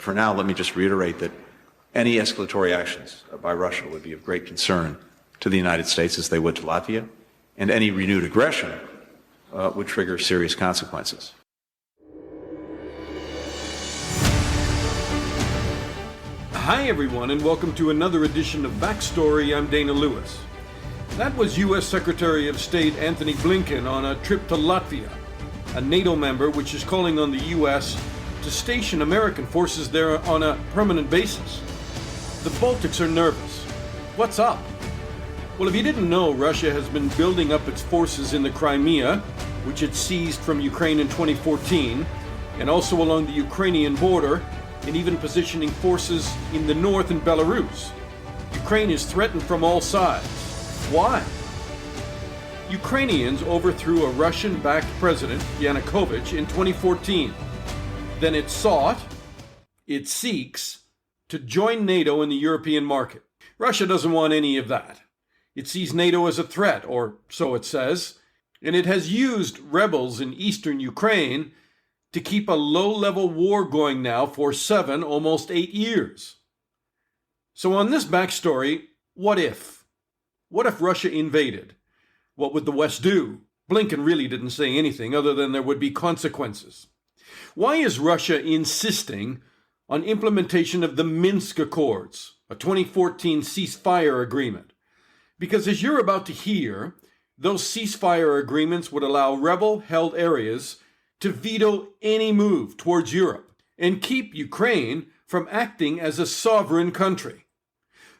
for now, let me just reiterate that any escalatory actions by Russia would be of great concern to the United States, as they would to Latvia, and any renewed aggression would trigger serious consequences. Hi, everyone, and welcome to another edition of Backstory. I'm Dana Lewis. That was U.S. Secretary of State Antony Blinken on a trip to Latvia, a NATO member which is calling on the U.S. to station American forces there on a permanent basis. The Baltics are nervous. What's up? Well, if you didn't know, Russia has been building up its forces in the Crimea, which it seized from Ukraine in 2014, and also along the Ukrainian border, and even positioning forces in the north in Belarus. Ukraine is threatened from all sides. Why? Ukrainians overthrew a Russian-backed president, Yanukovych, in 2014. Then it seeks to join NATO in the European market. Russia doesn't want any of that. It sees NATO as a threat, or so it says, and it has used rebels in eastern Ukraine to keep a low-level war going now for 7, almost 8 years. So on this backstory, what if? What if Russia invaded? What would the West do? Blinken really didn't say anything other than there would be consequences. Why is Russia insisting on implementation of the Minsk Accords, a 2014 ceasefire agreement? Because as you're about to hear, those ceasefire agreements would allow rebel-held areas to veto any move towards Europe and keep Ukraine from acting as a sovereign country.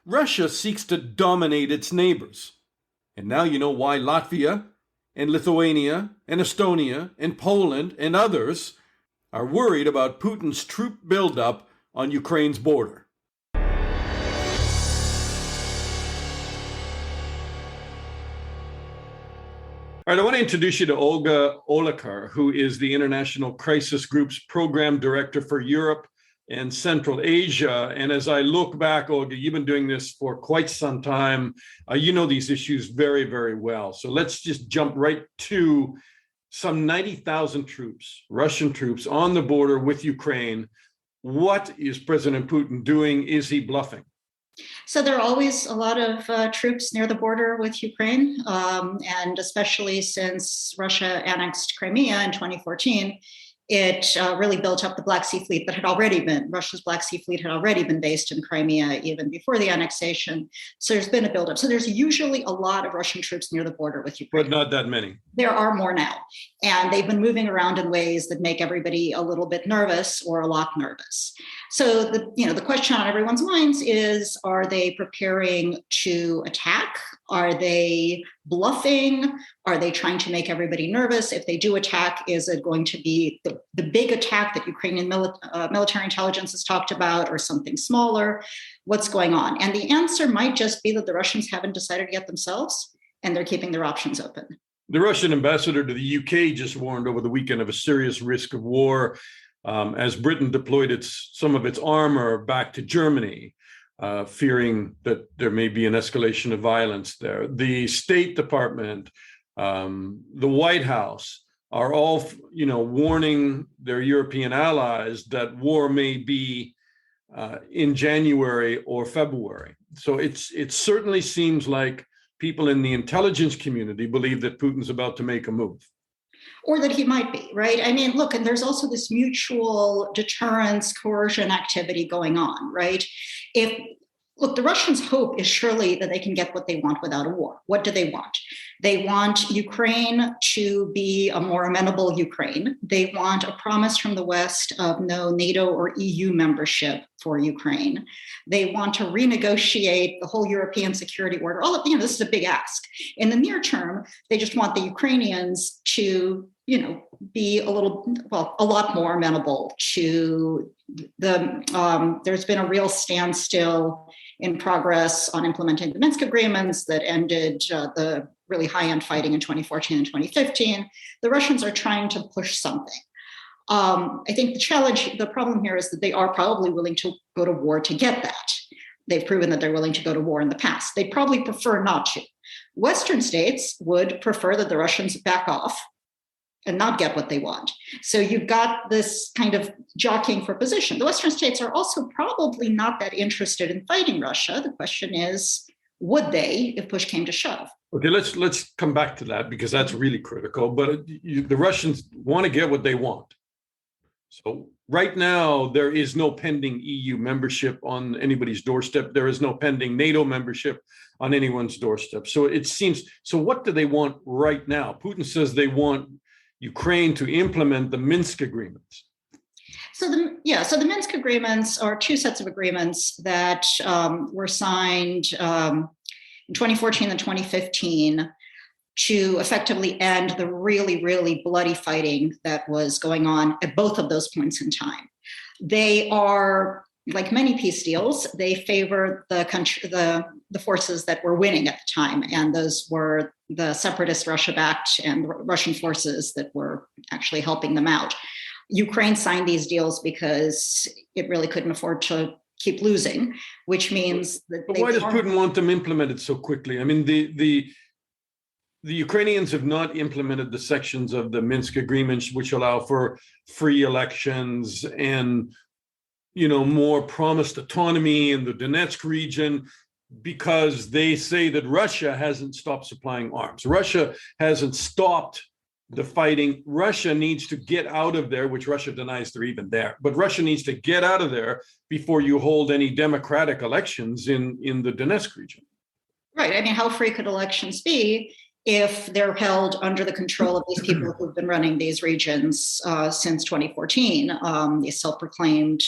Russia seeks to dominate its neighbors. And now you know why Latvia and Lithuania and Estonia and Poland and others are worried about Putin's troop buildup on Ukraine's border. All right, I want to introduce you to Olga Oliker, who is the International Crisis Group's Program Director for Europe and Central Asia. And as I look back, Olga, you've been doing this for quite some time. You know these issues very, very well. So let's just jump right to some 90,000 troops, Russian troops, on the border with Ukraine. What is President Putin doing? Is he bluffing? So there are always a lot of troops near the border with Ukraine, and especially since Russia annexed Crimea in 2014, it really built up the Black Sea Fleet that had already been, Russia's Black Sea Fleet had already been based in Crimea even before the annexation. So there's been a buildup. So there's usually a lot of Russian troops near the border with Ukraine. But not that many. There are more now. And they've been moving around in ways that make everybody a little bit nervous or a lot nervous. So the question on everyone's minds is, are they preparing to attack? Are they bluffing? Are they trying to make everybody nervous? If they do attack, is it going to be the big attack that Ukrainian military intelligence has talked about, or something smaller? What's going on? And the answer might just be that the Russians haven't decided yet themselves, and they're keeping their options open. The Russian ambassador to the UK just warned over the weekend of a serious risk of war as Britain deployed some of its armor back to Germany, fearing that there may be an escalation of violence there. The State Department, the White House are all, warning their European allies that war may be in January or February. So it certainly seems like people in the intelligence community believe that Putin's about to make a move. Or that he might be, right? I mean, look, and there's also this mutual deterrence, coercion activity going on, right? The Russians' hope is surely that they can get what they want without a war. What do they want? They want Ukraine to be a more amenable Ukraine. They want a promise from the West of no NATO or EU membership for Ukraine. They want to renegotiate the whole European security order. This is a big ask. In the near term, they just want the Ukrainians to, be a lot more amenable to there's been a real standstill in progress on implementing the Minsk agreements that ended the really high-end fighting in 2014 and 2015. The Russians are trying to push something. I think the problem here is that they are probably willing to go to war to get that. They've proven that they're willing to go to war in the past. They'd probably prefer not to. Western states would prefer that the Russians back off and not get what they want. So you've got this kind of jockeying for position. The Western states are also probably not that interested in fighting Russia. The question is, would they if push came to shove? Okay, let's come back to that because that's really critical. But the Russians want to get what they want. So right now, there is no pending EU membership on anybody's doorstep. There is no pending NATO membership on anyone's doorstep. So it seems, so what do they want right now? Putin says they want Ukraine to implement the Minsk agreements. So the Minsk agreements are two sets of agreements that were signed in 2014 and 2015 to effectively end the really, really bloody fighting that was going on at both of those points in time. They are, like many peace deals, they favor the forces that were winning at the time, and those were the separatist Russia-backed and the Russian forces that were actually helping them out. Ukraine signed these deals because it really couldn't afford to keep losing, which means that. But why does Putin want them implemented so quickly? I mean, the Ukrainians have not implemented the sections of the Minsk agreements which allow for free elections and, more promised autonomy in the Donetsk region, because they say that Russia hasn't stopped supplying arms. Russia hasn't stopped the fighting. Russia needs to get out of there, which Russia denies they're even there. But Russia needs to get out of there before you hold any democratic elections in the Donetsk region. Right. I mean, how free could elections be if they're held under the control of these people who've been running these regions since 2014, these self-proclaimed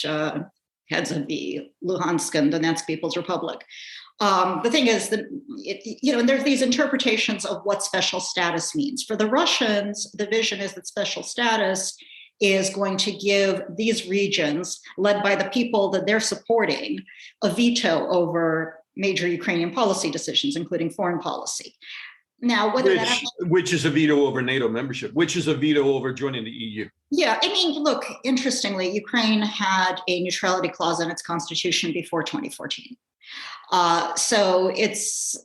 heads of the Luhansk and Donetsk People's Republic. The thing is that, and there's these interpretations of what special status means. For the Russians, the vision is that special status is going to give these regions, led by the people that they're supporting, a veto over major Ukrainian policy decisions, including foreign policy. Now, which is a veto over NATO membership, which is a veto over joining the EU. Yeah, I mean, look, interestingly, Ukraine had a neutrality clause in its constitution before 2014. So it's,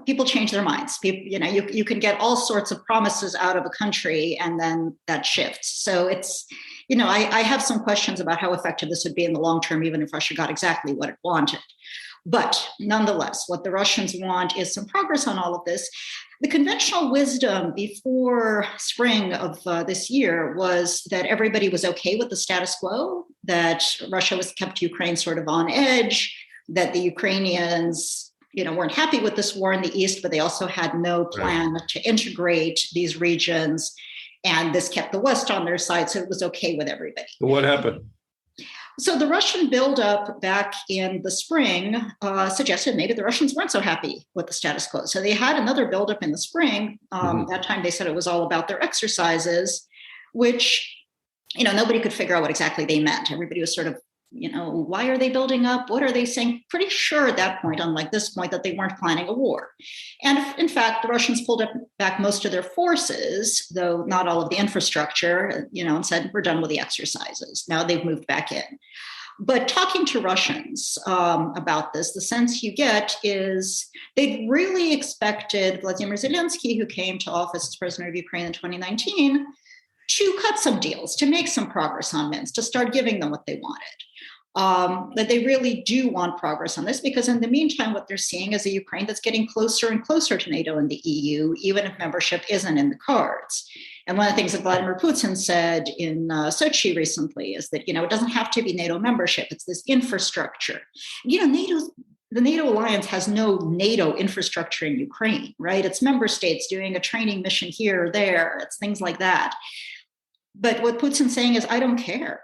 people change their minds. People, you can get all sorts of promises out of a country and then that shifts. So it's, I have some questions about how effective this would be in the long term, even if Russia got exactly what it wanted. But nonetheless, what the Russians want is some progress on all of this. The conventional wisdom before spring of this year was that everybody was okay with the status quo, that Russia was kept Ukraine sort of on edge, that the Ukrainians, weren't happy with this war in the East, but they also had no plan to integrate these regions. And this kept the West on their side, so it was okay with everybody. What happened? So the Russian buildup back in the spring suggested maybe the Russians weren't so happy with the status quo. So they had another buildup in the spring. That time they said it was all about their exercises, which, nobody could figure out what exactly they meant. Everybody was sort of, why are they building up? What are they saying? Pretty sure at that point, unlike this point, that they weren't planning a war. And in fact, the Russians pulled back most of their forces, though not all of the infrastructure, and said, we're done with the exercises. Now they've moved back in. But talking to Russians about this, the sense you get is they'd really expected Vladimir Zelensky, who came to office as president of Ukraine in 2019, to cut some deals, to make some progress on Minsk, to start giving them what they wanted. That they really do want progress on this, because in the meantime, what they're seeing is a Ukraine that's getting closer and closer to NATO and the EU, even if membership isn't in the cards. And one of the things that Vladimir Putin said in Sochi recently is that, it doesn't have to be NATO membership, it's this infrastructure. The NATO alliance has no NATO infrastructure in Ukraine, right? It's member states doing a training mission here or there, it's things like that. But what Putin's saying is, I don't care.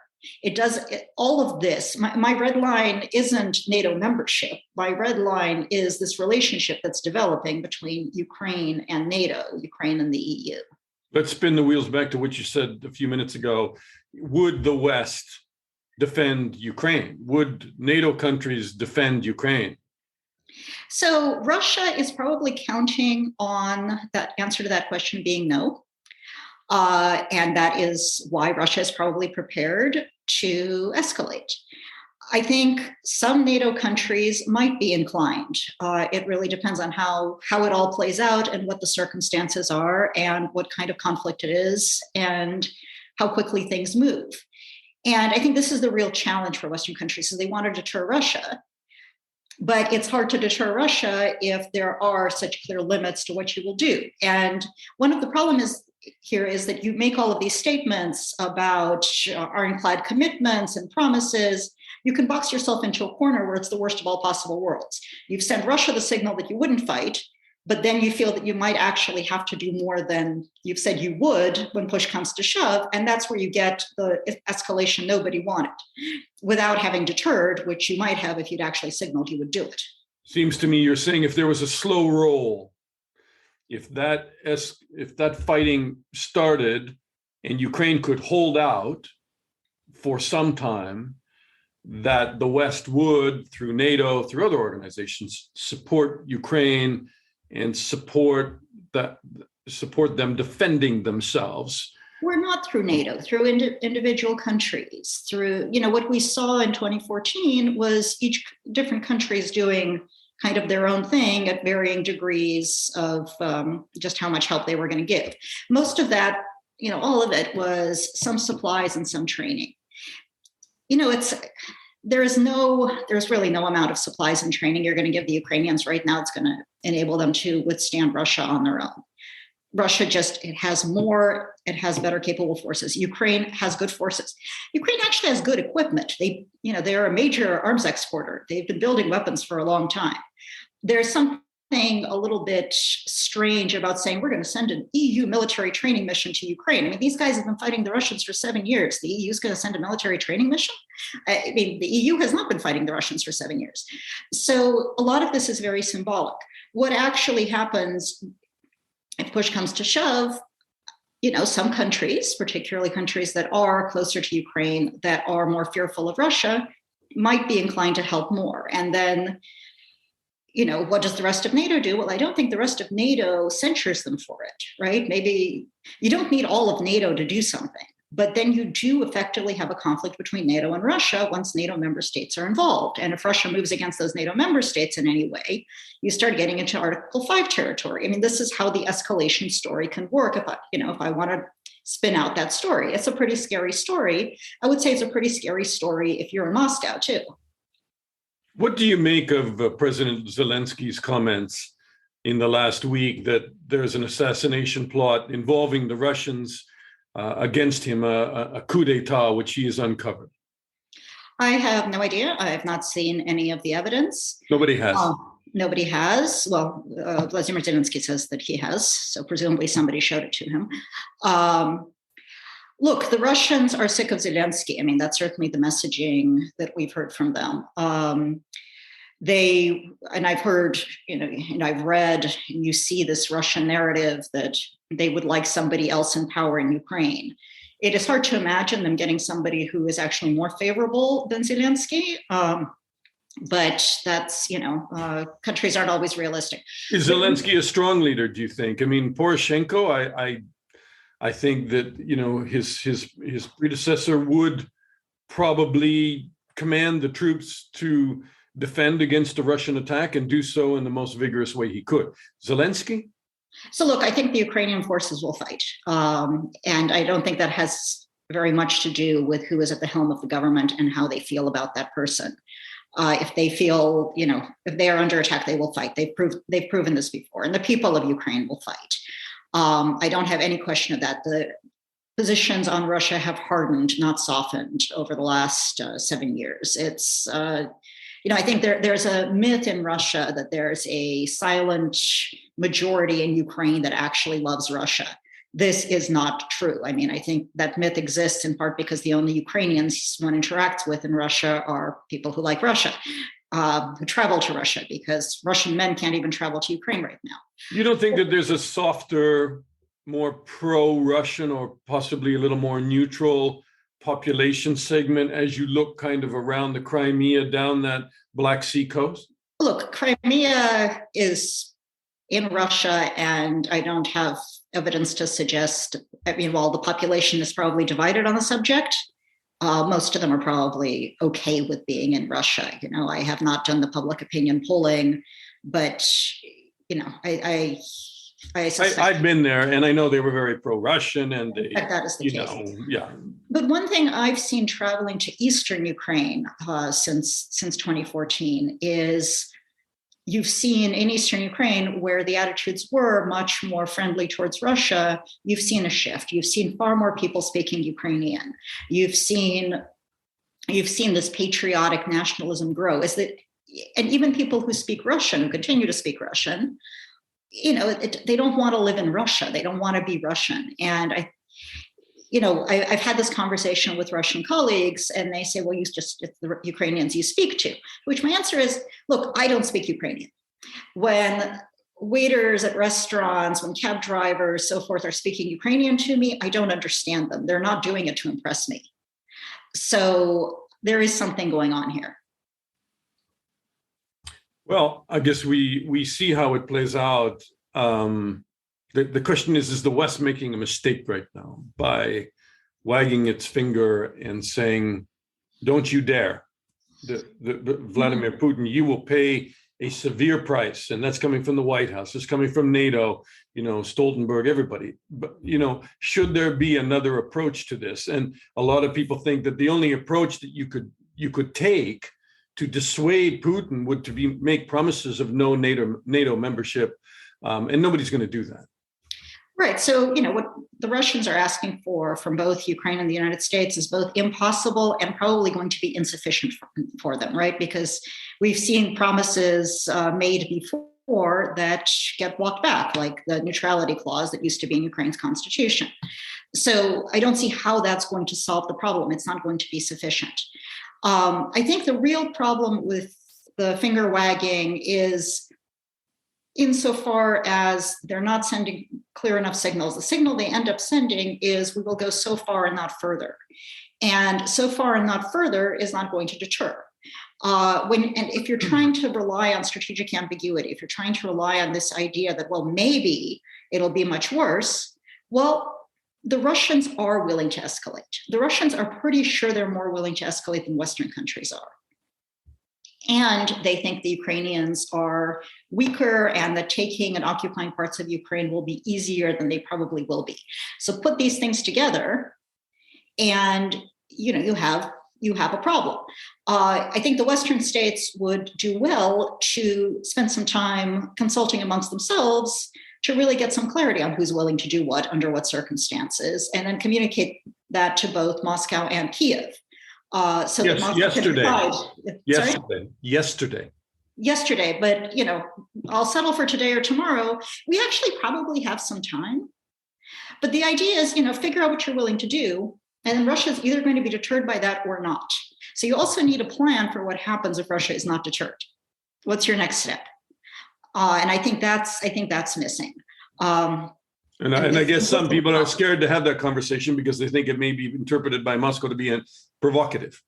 All of this. My red line isn't NATO membership. My red line is this relationship that's developing between Ukraine and NATO, Ukraine and the EU. Let's spin the wheels back to what you said a few minutes ago. Would the West defend Ukraine? Would NATO countries defend Ukraine? So Russia is probably counting on that answer to that question being no. And that is why Russia is probably prepared to escalate. I think some NATO countries might be inclined. It really depends on how it all plays out and what the circumstances are and what kind of conflict it is and how quickly things move. And I think this is the real challenge for Western countries. So they want to deter Russia, but it's hard to deter Russia if there are such clear limits to what you will do. And one of the problems here is that you make all of these statements about ironclad commitments and promises. You can box yourself into a corner where it's the worst of all possible worlds. You've sent Russia the signal that you wouldn't fight, but then you feel that you might actually have to do more than you've said you would when push comes to shove. And that's where you get the escalation nobody wanted without having deterred, which you might have if you'd actually signaled you would do it. Seems to me you're saying if there was a slow roll, if that fighting started and Ukraine could hold out for some time, that the West would, through NATO, through other organizations, support Ukraine and support them defending themselves. We're not through NATO, through individual countries, through, what we saw in 2014 was each different countries doing kind of their own thing at varying degrees of just how much help they were going to give. Most of that, all of it was some supplies and some training. There's really no amount of supplies and training you're going to give the Ukrainians right now. It's going to enable them to withstand Russia on their own. Russia it has more, it has better capable forces. Ukraine has good forces. Ukraine actually has good equipment. They're a major arms exporter. They've been building weapons for a long time. There's something a little bit strange about saying we're going to send an EU military training mission to Ukraine. I mean, these guys have been fighting the Russians for 7 years. The EU is going to send a military training mission? I mean, the EU has not been fighting the Russians for 7 years. So a lot of this is very symbolic. What actually happens if push comes to shove, some countries, particularly countries that are closer to Ukraine, that are more fearful of Russia, might be inclined to help more. And then, what does the rest of NATO do? Well, I don't think the rest of NATO censures them for it, right? Maybe you don't need all of NATO to do something, but then you do effectively have a conflict between NATO and Russia once NATO member states are involved. And if Russia moves against those NATO member states in any way, you start getting into Article 5 territory. I mean, this is how the escalation story can work. If I want to spin out that story, it's a pretty scary story. I would say it's a pretty scary story if you're in Moscow too. What do you make of President Zelensky's comments in the last week that there's an assassination plot involving the Russians against him, a coup d'etat, which he has uncovered? I have no idea. I have not seen any of the evidence. Nobody has. Nobody has. Well, Vladimir Zelensky says that he has, so presumably somebody showed it to him. Look, the Russians are sick of Zelensky. I mean, that's certainly the messaging that we've heard from them. I've heard, and I've read, and you see this Russian narrative that they would like somebody else in power in Ukraine. It is hard to imagine them getting somebody who is actually more favorable than Zelensky. But that's, countries aren't always realistic. Is Zelensky a strong leader, do you think? I mean, Poroshenko, I think that, his predecessor would probably command the troops to defend against a Russian attack and do so in the most vigorous way he could. Zelensky? So look, I think the Ukrainian forces will fight. And I don't think that has very much to do with who is at the helm of the government and how they feel about that person. If they feel, if they are under attack, they will fight. They've proven this before, and the people of Ukraine will fight. I don't have any question of that. The positions on Russia have hardened, not softened, over the last 7 years. It's, I think there's a myth in Russia that there's a silent majority in Ukraine that actually loves Russia. This is not true. I mean, I think that myth exists in part because the only Ukrainians one interacts with in Russia are people who like Russia, who travel to Russia, because Russian men can't even travel to Ukraine right now. You don't think that there's a softer, more pro-Russian or possibly a little more neutral population segment as you look kind of around the Crimea, down that Black Sea coast? Look, Crimea is in Russia, and I don't have evidence to suggest, while the population is probably divided on the subject, Most of them are probably okay with being in Russia. I have not done the public opinion polling, but I suspect I've been there, and I know they were very pro-Russian, and they, that is the case. Yeah. But one thing I've seen traveling to Eastern Ukraine since 2014 is you've seen in Eastern Ukraine, where the attitudes were much more friendly towards Russia, you've seen a shift. You've seen far more people speaking Ukrainian. You've seen this patriotic nationalism grow. And even people who speak Russian, who continue to speak Russian, they don't want to live in Russia. They don't want to be Russian. And I've had this conversation with Russian colleagues, and they say, well, it's the Ukrainians you speak to, which my answer is, look, I don't speak Ukrainian. When waiters at restaurants, when cab drivers, so forth, are speaking Ukrainian to me, I don't understand them. They're not doing it to impress me. So there is something going on here. Well, I guess we see how it plays out. The question is the West making a mistake right now by wagging its finger and saying, don't you dare, Vladimir Putin, you will pay a severe price. And that's coming from the White House. It's coming from NATO, Stoltenberg, everybody. But, should there be another approach to this? And a lot of people think that the only approach that you could take to dissuade Putin would make promises of no NATO membership. And nobody's going to do that. Right. So, what the Russians are asking for from both Ukraine and the United States is both impossible and probably going to be insufficient for them, right? Because we've seen promises made before that get walked back, like the neutrality clause that used to be in Ukraine's constitution. So I don't see how that's going to solve the problem. It's not going to be sufficient. I think the real problem with the finger wagging is insofar as they're not sending clear enough signals. The signal they end up sending is we will go so far and not further. And so far and not further is not going to deter. If you're trying to rely on strategic ambiguity, if you're trying to rely on this idea that, well, maybe it'll be much worse, well, the Russians are willing to escalate. The Russians are pretty sure they're more willing to escalate than Western countries are. And they think the Ukrainians are weaker and that taking and occupying parts of Ukraine will be easier than they probably will be. So put these things together and you have a problem. I think the Western states would do well to spend some time consulting amongst themselves to really get some clarity on who's willing to do what, under what circumstances, and then communicate that to both Moscow and Kiev. So yes, yesterday. But I'll settle for today or tomorrow. We actually probably have some time. But the idea is, figure out what you're willing to do. And then Russia's either going to be deterred by that or not. So you also need a plan for what happens if Russia is not deterred. What's your next step? And I think that's missing. And I guess some people are scared to have that conversation because they think it may be interpreted by Moscow to be provocative.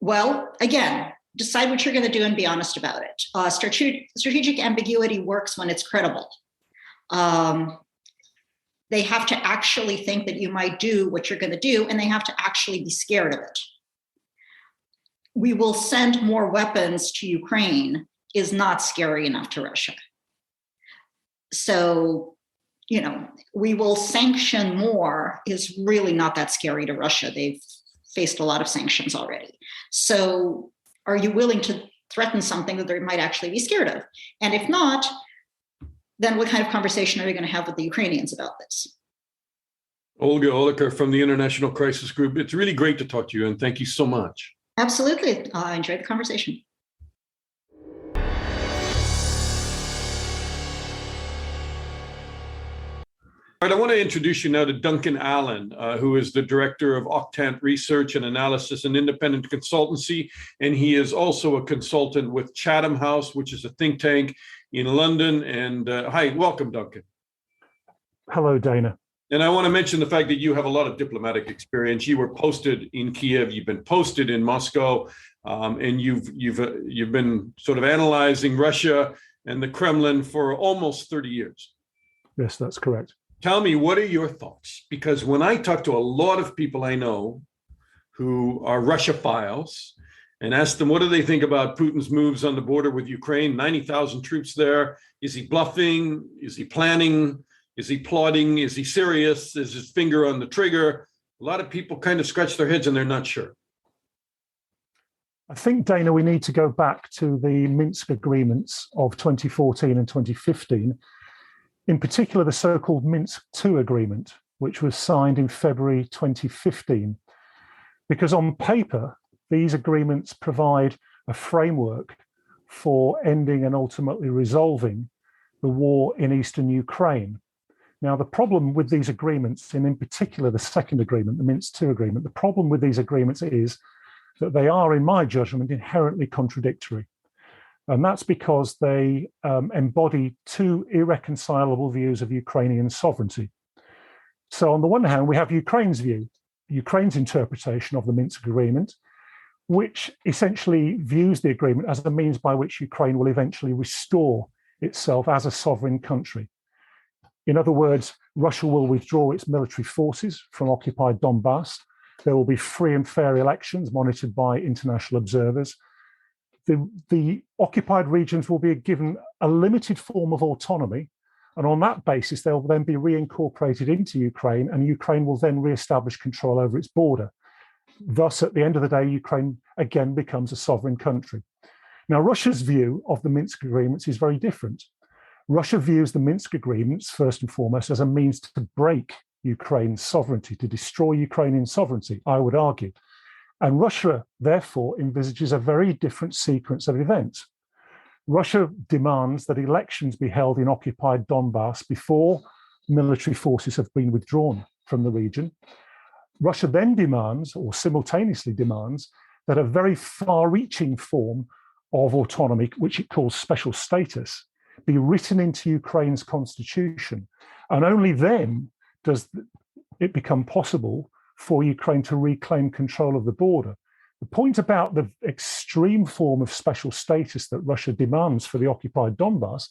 Well, again, decide what you're going to do and be honest about it. Strategic ambiguity works when it's credible. They have to actually think that you might do what you're going to do, and they have to actually be scared of it. We will send more weapons to Ukraine is not scary enough to Russia. So, we will sanction more is really not that scary to Russia. They've faced a lot of sanctions already. So are you willing to threaten something that they might actually be scared of? And if not, then what kind of conversation are you going to have with the Ukrainians about this? Olga Oliker from the International Crisis Group. It's really great to talk to you, and thank you so much. Absolutely. I enjoyed the conversation. All right, I want to introduce you now to Duncan Allan, who is the director of Octant Research and Analysis, an independent consultancy, and he is also a consultant with Chatham House, which is a think tank in London. And hi, welcome, Duncan. Hello, Dana. And I want to mention the fact that you have a lot of diplomatic experience. You were posted in Kiev, you've been posted in Moscow, and you've been sort of analyzing Russia and the Kremlin for almost 30 years. Yes, that's correct. Tell me, what are your thoughts? Because when I talk to a lot of people I know, who are Russophiles and asked them, what do they think about Putin's moves on the border with Ukraine? 90,000 troops there. Is he bluffing? Is he planning? Is he plotting? Is he serious? Is his finger on the trigger? A lot of people kind of scratch their heads and they're not sure. I think, Dana, we need to go back to the Minsk agreements of 2014 and 2015, in particular the so-called Minsk II agreement, which was signed in February 2015. Because on paper, these agreements provide a framework for ending and ultimately resolving the war in eastern Ukraine. Now, the problem with these agreements, and in particular the second agreement, the Minsk II agreement, the problem with these agreements is that they are, in my judgment, inherently contradictory. And that's because they embody two irreconcilable views of Ukrainian sovereignty. So on the one hand, we have Ukraine's view, Ukraine's interpretation of the Minsk agreement, which essentially views the agreement as the means by which Ukraine will eventually restore itself as a sovereign country. In other words, Russia will withdraw its military forces from occupied Donbass. There will be free and fair elections monitored by international observers. The occupied regions will be given a limited form of autonomy, and on that basis, they'll then be reincorporated into Ukraine, and Ukraine will then re-establish control over its border. Thus, at the end of the day, Ukraine again becomes a sovereign country. Now, Russia's view of the Minsk agreements is very different. Russia views the Minsk agreements, first and foremost, as a means to break Ukraine's sovereignty, to destroy Ukrainian sovereignty, I would argue. And Russia, therefore, envisages a very different sequence of events. Russia demands that elections be held in occupied Donbass before military forces have been withdrawn from the region. Russia then demands, or simultaneously demands, that a very far-reaching form of autonomy, which it calls special status, be written into Ukraine's constitution. And only then does it become possible for Ukraine to reclaim control of the border. The point about the extreme form of special status that Russia demands for the occupied Donbass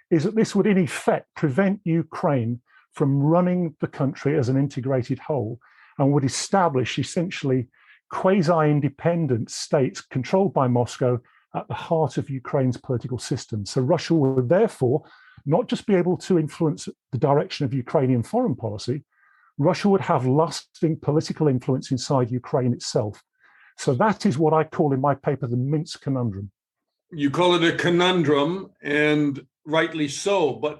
is that this would in effect prevent Ukraine from running the country as an integrated whole and would establish essentially quasi-independent states controlled by Moscow at the heart of Ukraine's political system. So Russia would therefore not just be able to influence the direction of Ukrainian foreign policy, Russia would have lasting political influence inside Ukraine itself. So that is what I call in my paper the Minsk Conundrum. You call it a conundrum, and rightly so, but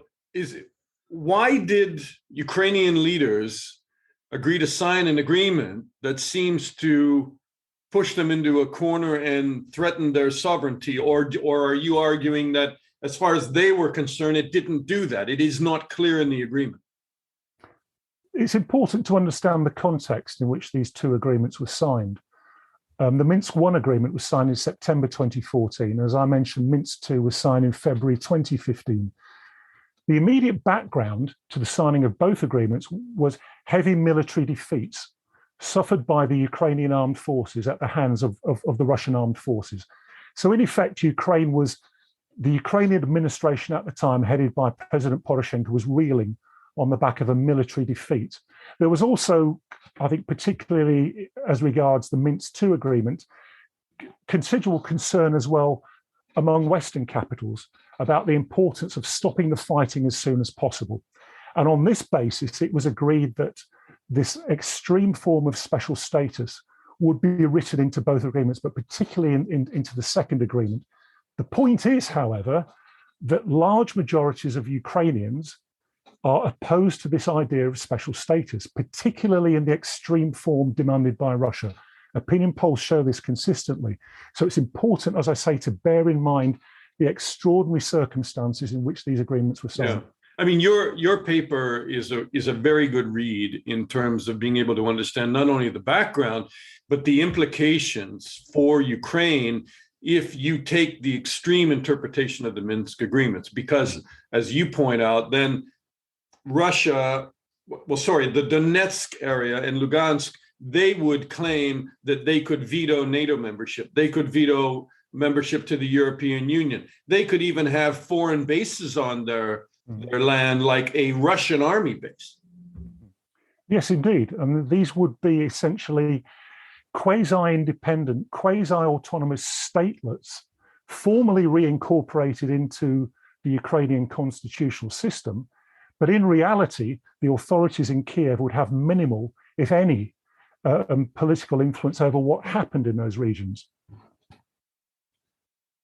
why did Ukrainian leaders agree to sign an agreement that seems to push them into a corner and threaten their sovereignty? Or are you arguing that as far as they were concerned, it didn't do that? It is not clear in the agreement. It's important to understand the context in which these two agreements were signed. The Minsk I agreement was signed in September 2014. As I mentioned, Minsk II was signed in February 2015. The immediate background to the signing of both agreements was heavy military defeats suffered by the Ukrainian armed forces at the hands of the Russian armed forces. So in effect, the Ukrainian administration at the time, headed by President Poroshenko, was reeling on the back of a military defeat. There was also, I think, particularly as regards the Minsk II agreement, considerable concern as well among Western capitals about the importance of stopping the fighting as soon as possible. And on this basis, it was agreed that this extreme form of special status would be written into both agreements, but particularly into the second agreement. The point is, however, that large majorities of Ukrainians are opposed to this idea of special status, particularly in the extreme form demanded by Russia. Opinion polls show this consistently. So it's important, as I say, to bear in mind the extraordinary circumstances in which these agreements were signed. Yeah. I mean, your paper is a very good read in terms of being able to understand not only the background, but the implications for Ukraine if you take the extreme interpretation of the Minsk agreements. Because, as you point out, then the Donetsk area and Lugansk, they would claim that they could veto NATO membership. They could veto membership to the European Union. They could even have foreign bases on their land, like a Russian army base. Yes, indeed. And these would be essentially quasi-independent, quasi-autonomous statelets formally reincorporated into the Ukrainian constitutional system. But in reality, the authorities in Kiev would have minimal, if any, political influence over what happened in those regions.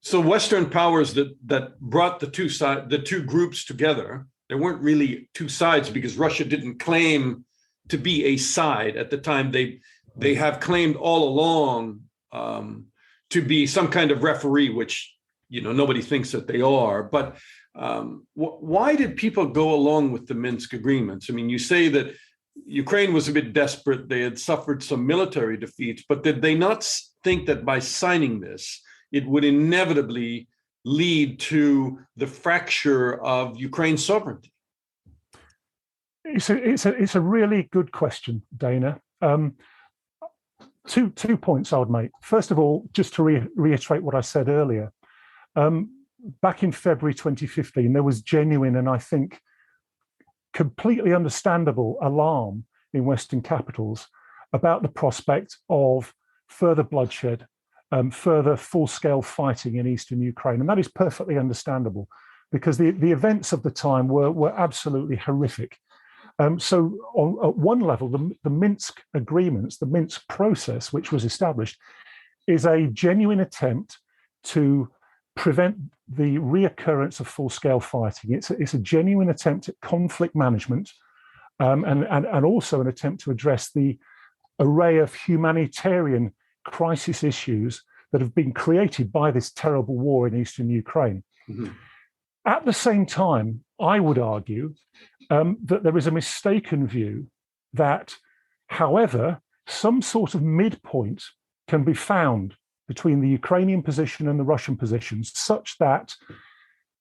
So Western powers that brought the two groups together, there weren't really two sides because Russia didn't claim to be a side at the time. They have claimed all along to be some kind of referee, which nobody thinks that they are. But why did people go along with the Minsk agreements? I mean, you say that Ukraine was a bit desperate; they had suffered some military defeats, but did they not think that by signing this, it would inevitably lead to the fracture of Ukraine's sovereignty? It's a really good question, Dana. Two points I would make. First of all, just to reiterate what I said earlier, back in February 2015, there was genuine and I think completely understandable alarm in Western capitals about the prospect of further bloodshed, further full-scale fighting in eastern Ukraine. And that is perfectly understandable because the events of the time were absolutely horrific. So at one level, the Minsk agreements, the Minsk process, which was established, is a genuine attempt to prevent the reoccurrence of full-scale fighting. It's a genuine attempt at conflict management and also an attempt to address the array of humanitarian crisis issues that have been created by this terrible war in eastern Ukraine. Mm-hmm. At the same time, I would argue that there is a mistaken view that, however, some sort of midpoint can be found between the Ukrainian position and the Russian positions, such that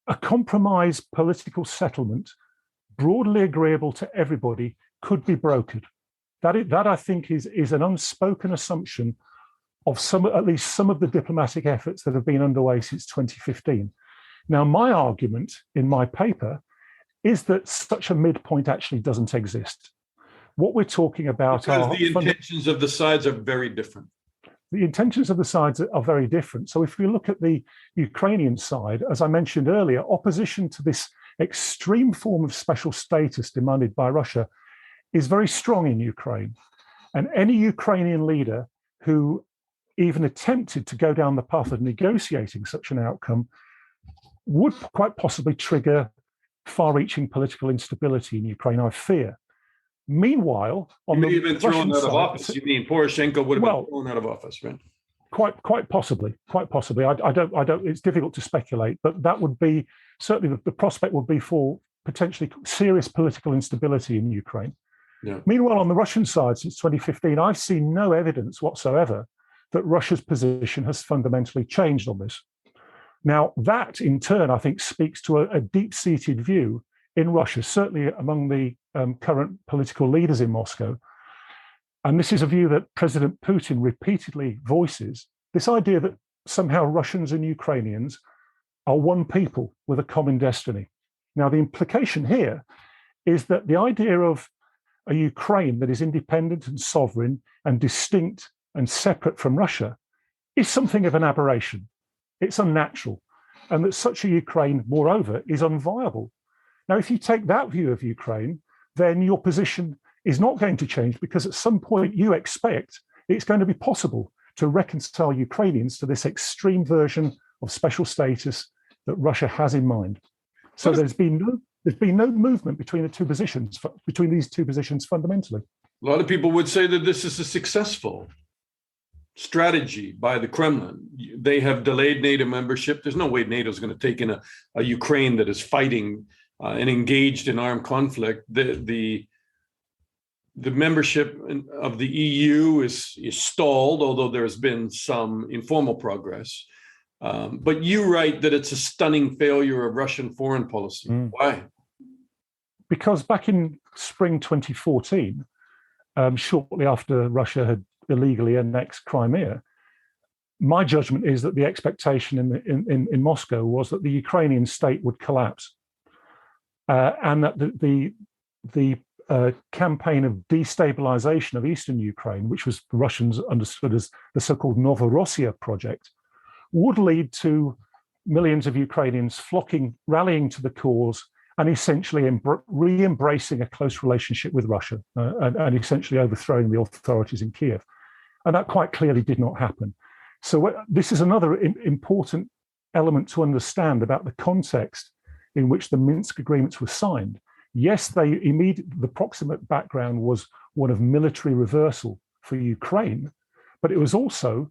a compromise political settlement, broadly agreeable to everybody, could be brokered. That I think is an unspoken assumption of at least some of the diplomatic efforts that have been underway since 2015. Now, my argument in my paper is that such a midpoint actually doesn't exist. What we're talking about because the intentions of the sides are very different. The intentions of the sides are very different. So if we look at the Ukrainian side, as I mentioned earlier, opposition to this extreme form of special status demanded by Russia is very strong in Ukraine. And any Ukrainian leader who even attempted to go down the path of negotiating such an outcome would quite possibly trigger far-reaching political instability in Ukraine, I fear. Meanwhile, on the been thrown out of office. You mean Poroshenko would have been thrown out of office, right? Quite possibly. I don't. It's difficult to speculate, but that would be certainly the prospect would be for potentially serious political instability in Ukraine. Yeah. Meanwhile, on the Russian side, since 2015, I've seen no evidence whatsoever that Russia's position has fundamentally changed on this. Now, that in turn, I think, speaks to a deep-seated view in Russia, certainly among the current political leaders in Moscow. And this is a view that President Putin repeatedly voices, this idea that somehow Russians and Ukrainians are one people with a common destiny. Now, the implication here is that the idea of a Ukraine that is independent and sovereign and distinct and separate from Russia is something of an aberration. It's unnatural, and that such a Ukraine, moreover, is unviable. Now, if you take that view of Ukraine, then your position is not going to change because at some point you expect it's going to be possible to reconcile Ukrainians to this extreme version of special status that Russia has in mind. So there's been no movement between these two positions fundamentally. A lot of people would say that this is a successful strategy by the Kremlin. They have delayed NATO membership. There's no way NATO is going to take in a Ukraine that is fighting and engaged in armed conflict. The membership of the EU is stalled, although there's been some informal progress. But you write that it's a stunning failure of Russian foreign policy. Why? Because back in spring 2014, shortly after Russia had illegally annexed Crimea, my judgment is that the expectation in Moscow was that the Ukrainian state would collapse, and that the campaign of destabilization of eastern Ukraine, which was the Russians understood as the so-called Novorossiya project, would lead to millions of Ukrainians rallying to the cause and essentially re-embracing a close relationship with Russia and essentially overthrowing the authorities in Kiev. And that quite clearly did not happen. So this is another important element to understand about the context in which the Minsk agreements were signed. Yes, the proximate background was one of military reversal for Ukraine, but it was also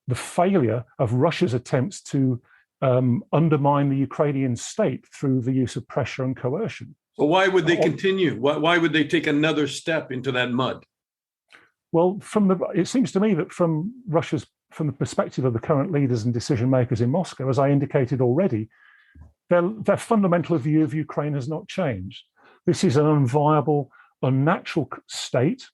the failure of Russia's attempts to undermine the Ukrainian state through the use of pressure and coercion. So why would they continue? Why would they take another step into that mud? Well, it seems to me that from the perspective of the current leaders and decision makers in Moscow, as I indicated already, their fundamental view of Ukraine has not changed. This is an unviable, unnatural state.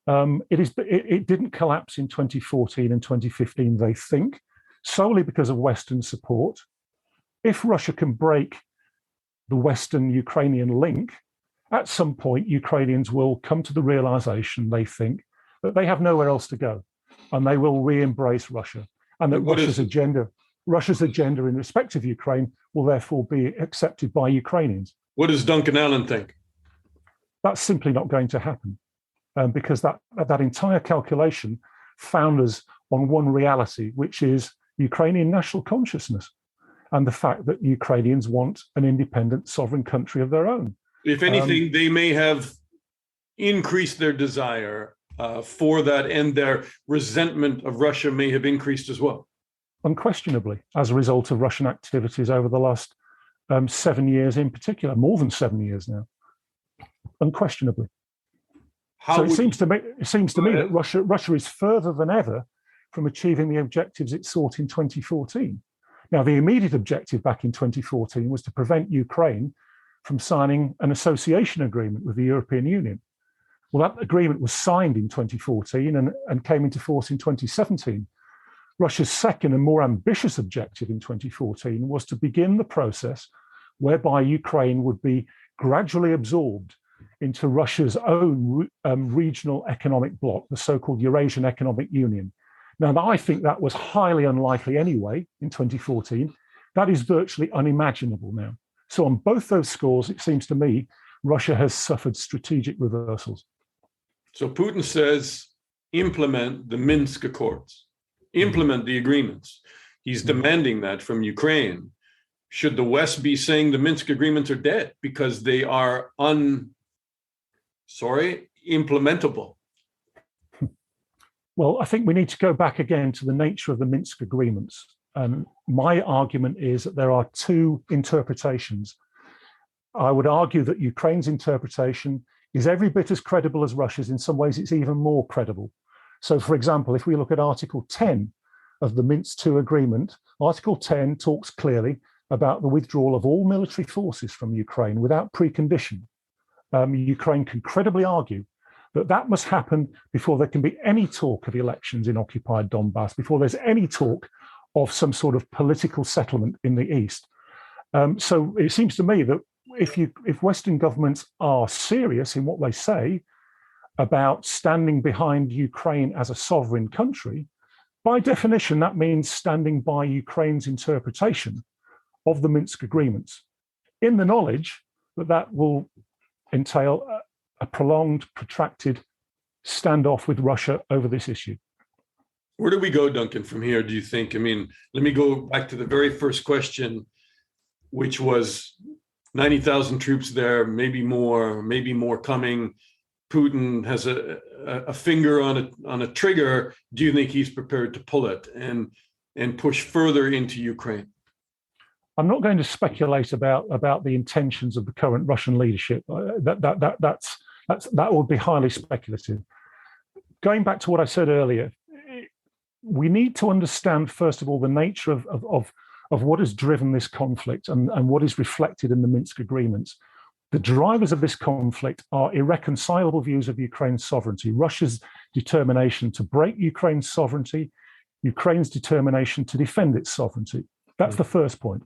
It didn't collapse in 2014 and 2015, they think, solely because of Western support. If Russia can break the Western-Ukrainian link, at some point, Ukrainians will come to the realization, they think, that they have nowhere else to go, and they will re-embrace Russia, and that Russia's agenda in respect of Ukraine will therefore be accepted by Ukrainians. What does Duncan Allan think? That's simply not going to happen, because that entire calculation founders on one reality, which is Ukrainian national consciousness and the fact that Ukrainians want an independent sovereign country of their own. If anything, they may have increased their desire for that, and their resentment of Russia may have increased as well. Unquestionably, as a result of Russian activities over the last 7 years in particular, more than 7 years now. Unquestionably. It seems to me that Russia is further than ever from achieving the objectives it sought in 2014. Now, the immediate objective back in 2014 was to prevent Ukraine from signing an association agreement with the European Union. Well, that agreement was signed in 2014 and came into force in 2017. Russia's second and more ambitious objective in 2014 was to begin the process whereby Ukraine would be gradually absorbed into Russia's own regional economic bloc, the so-called Eurasian Economic Union. Now, I think that was highly unlikely anyway in 2014. That is virtually unimaginable now. So on both those scores, it seems to me, Russia has suffered strategic reversals. So Putin says, implement the Minsk Accords, implement the agreements. He's demanding that from Ukraine. Should the West be saying the Minsk agreements are dead because they are implementable? Well, I think we need to go back again to the nature of the Minsk agreements. My argument is that there are two interpretations. I would argue that Ukraine's interpretation is every bit as credible as Russia's. In some ways, it's even more credible. So, for example, if we look at Article 10 of the Minsk II agreement, Article 10 talks clearly about the withdrawal of all military forces from Ukraine without precondition. Ukraine can credibly argue that must happen before there can be any talk of elections in occupied Donbass, before there's any talk of some sort of political settlement in the East. So it seems to me that if Western governments are serious in what they say about standing behind Ukraine as a sovereign country, by definition, that means standing by Ukraine's interpretation of the Minsk agreements, in the knowledge that that will entail a prolonged, protracted standoff with Russia over this issue. Where do we go, Duncan, from here, do you think? I mean, let me go back to the very first question, which was 90,000 troops there, maybe more coming. Putin has a finger on a trigger. Do you think he's prepared to pull it and push further into Ukraine? I'm not going to speculate about the intentions of the current Russian leadership. That would be highly speculative. Going back to what I said earlier, we need to understand, first of all, the nature of what has driven this conflict and what is reflected in the Minsk agreements. The drivers of this conflict are irreconcilable views of Ukraine's sovereignty, Russia's determination to break Ukraine's sovereignty, Ukraine's determination to defend its sovereignty. That's the first point.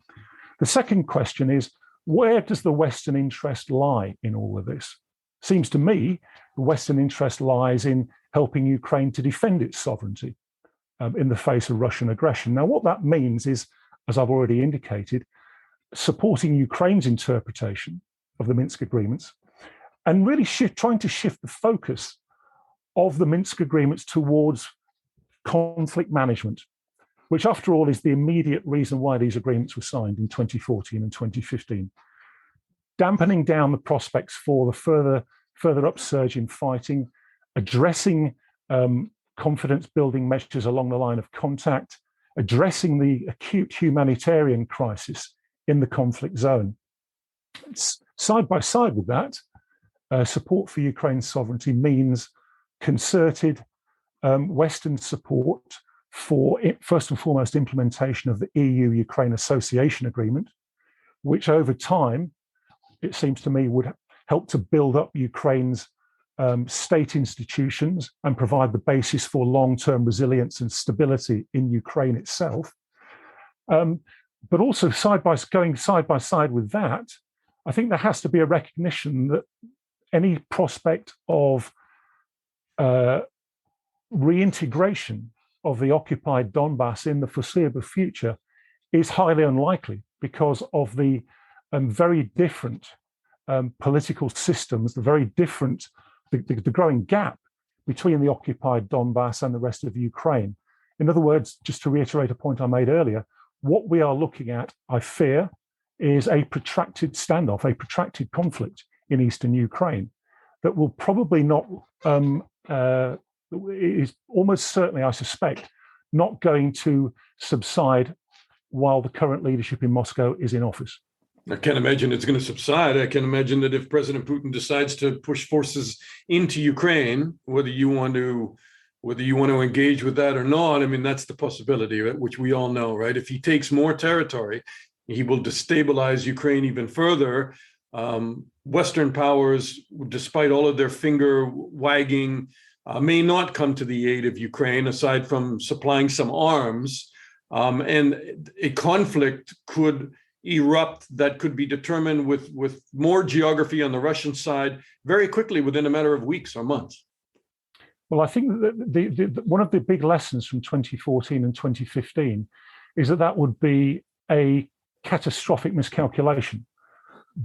The second question is, where does the Western interest lie in all of this? Seems to me the Western interest lies in helping Ukraine to defend its sovereignty in the face of Russian aggression. Now, what that means is, as I've already indicated, supporting Ukraine's interpretation of the Minsk agreements and really trying to shift the focus of the Minsk agreements towards conflict management, which after all is the immediate reason why these agreements were signed in 2014 and 2015. Dampening down the prospects for the further upsurge in fighting, addressing confidence building measures along the line of contact, addressing the acute humanitarian crisis in the conflict zone. Side by side with that, support for Ukraine's sovereignty means concerted Western support for, first and foremost, implementation of the EU-Ukraine Association Agreement, which over time, it seems to me, would help to build up Ukraine's state institutions and provide the basis for long-term resilience and stability in Ukraine itself. But also going side by side with that, I think there has to be a recognition that any prospect of reintegration of the occupied Donbass in the foreseeable future is highly unlikely because of the very different political systems, the growing gap between the occupied Donbass and the rest of Ukraine. In other words, just to reiterate a point I made earlier, what we are looking at, I fear, is a protracted standoff, a protracted conflict in eastern Ukraine that will probably not, is almost certainly, I suspect, not going to subside while the current leadership in Moscow is in office. I can't imagine it's going to subside. I can imagine that if President Putin decides to push forces into Ukraine, whether you want to engage with that or not, I mean, that's the possibility, right? Which we all know, right? If he takes more territory, he will destabilize Ukraine even further. Western powers, despite all of their finger wagging, may not come to the aid of Ukraine, aside from supplying some arms. And a conflict could erupt that could be determined with more geography on the Russian side very quickly within a matter of weeks or months. Well, I think that one of the big lessons from 2014 and 2015 is that would be a catastrophic miscalculation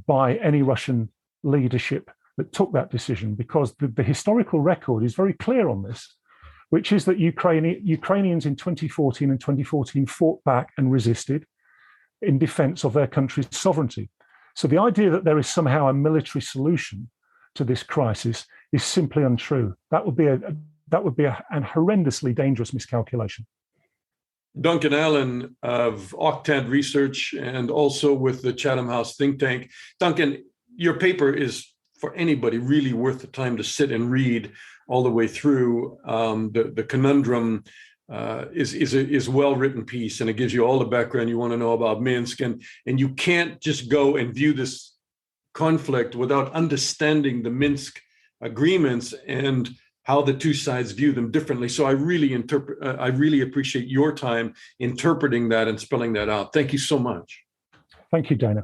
by any Russian leadership that took that decision, because the historical record is very clear on this, which is that Ukrainians in 2014 and 2014 fought back and resisted in defense of their country's sovereignty. So the idea that there is somehow a military solution to this crisis is simply untrue. That would be an horrendously dangerous miscalculation. Duncan Allan of Octant Research and also with the Chatham House think tank. Duncan, your paper is, for anybody, really worth the time to sit and read all the way through. The Conundrum is well-written piece, and it gives you all the background you want to know about Minsk. And you can't just go and view this conflict without understanding the Minsk agreements and how the two sides view them differently. So I really appreciate your time interpreting that and spelling that out. Thank you so much. Thank you, Dana.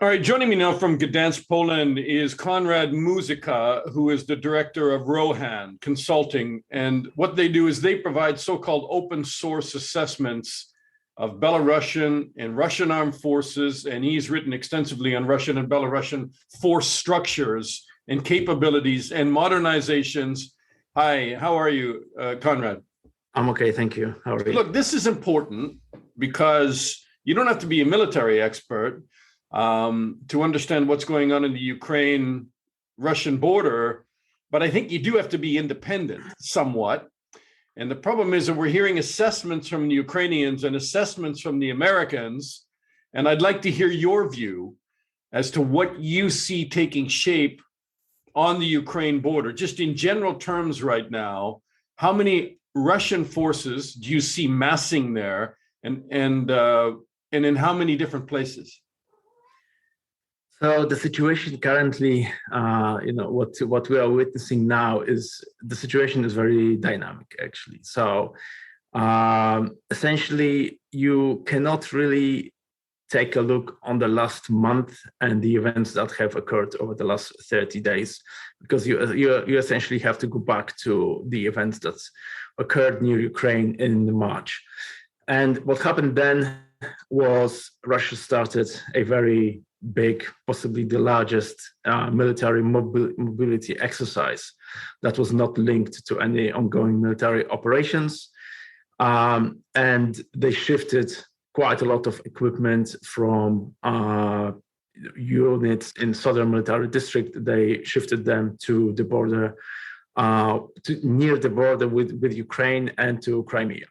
All right, joining me now from Gdansk, Poland is Konrad Muzyka, who is the director of Rochan Consulting. And what they do is they provide so-called open source assessments of Belarusian and Russian armed forces, and he's written extensively on Russian and Belarusian force structures and capabilities and modernizations. Hi, how are you, Konrad? I'm okay, thank you. How are you? Look, this is important because you don't have to be a military expert to understand what's going on in the Ukraine-Russian border, but I think you do have to be independent somewhat. And the problem is that we're hearing assessments from the Ukrainians and assessments from the Americans, and I'd like to hear your view as to what you see taking shape on the Ukraine border. Just in general terms right now, how many Russian forces do you see massing there, and in how many different places? So the situation currently, what we are witnessing now is the situation is very dynamic, actually. So Essentially, you cannot really take a look on the last month and the events that have occurred over the last 30 days, because you essentially have to go back to the events that occurred near Ukraine in March. And what happened then was Russia started a very big, possibly the largest military mobility exercise that was not linked to any ongoing military operations. And they shifted quite a lot of equipment from units in southern military district. They shifted them to the border, near the border with Ukraine and to Crimea.